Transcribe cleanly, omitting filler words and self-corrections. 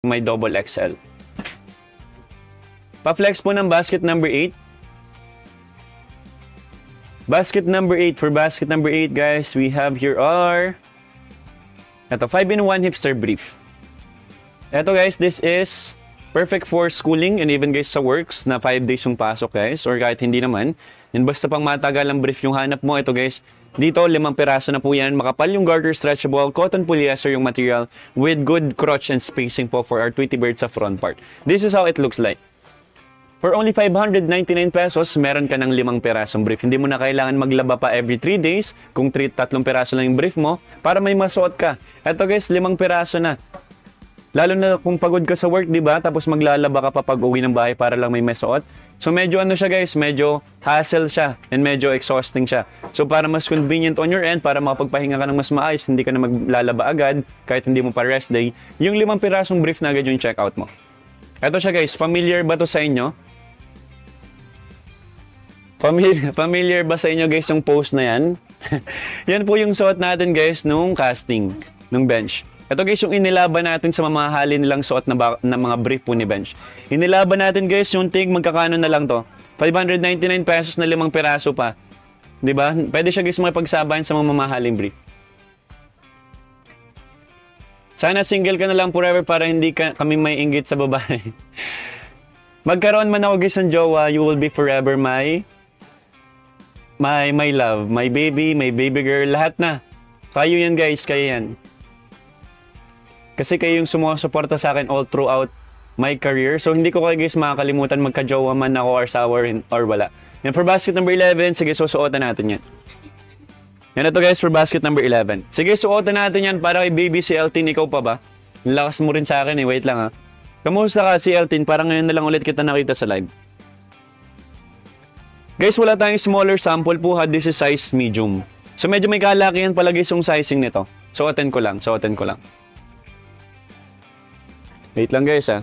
may double XL. Pa-flex po ng basket number 8. Basket number 8. For basket number 8, guys, we have here are ito, 5-in-1 hipster brief. Ito, guys, this is perfect for schooling and even guys sa works na 5 days yung pasok, guys, or kahit hindi naman. And basta pang matagalang brief yung hanap mo, ito, guys, dito 5 piraso na po yan. Makapal yung garter, stretchable, cotton polyester yung material with good crotch and spacing po for our Tweety Bird sa front part. This is how it looks like. For only 599 pesos, meron ka ng 5 pirasong brief. Hindi mo na kailangan maglaba pa every 3 days kung 3 piraso lang yung brief mo para may masuot ka. Eto guys, 5 piraso na. Lalo na kung pagod ka sa work, di ba? Tapos maglalaba ka pa pag uwi ng bahay para lang may masuot. So medyo ano siya guys, medyo hassle siya and medyo exhausting siya. So para mas convenient on your end, para makapagpahinga ka ng mas maayos, hindi ka na maglalaba agad kahit hindi mo pa rest day, yung 5 pirasong brief na agad yung check out mo. Eto siya guys, familiar ba to sa inyo? Familiar ba sa inyo guys yung post na yan? Yan po yung suot natin guys nung casting, nung bench. Ito guys yung inilaban natin sa mamahalin nilang suot na mga brief po ni bench. Inilaban natin guys yung tig magkakano na lang to. 599 pesos na 5 piraso pa. Diba? Pwede siya guys makipagsabayan sa mga mamahaling brief. Sana single ka na lang forever para hindi kami may inggit sa babae. Magkaroon man ako guys ng jowa, you will be forever my love, my baby girl, lahat na. Kayo yan guys, kayo yan. Kasi kayo yung sumusuporta sa akin all throughout my career. So hindi ko kayo guys makakalimutan magka-jowa man ako or sour or wala. And for basket number 11, sige susuotan natin yan. Yan ito guys for basket number 11. Sige suotan natin yan para kay baby si Eltin, ikaw pa ba? Lakas mo rin sa akin eh, wait lang ha. Kamusta ka si Eltin? Parang ngayon na lang ulit kita nakita sa live. Guys, wala tayong smaller sample po ha. This is size medium. So medyo may kalakihan pala guys yung sizing nito. Suotin ko lang. Wait lang guys ha.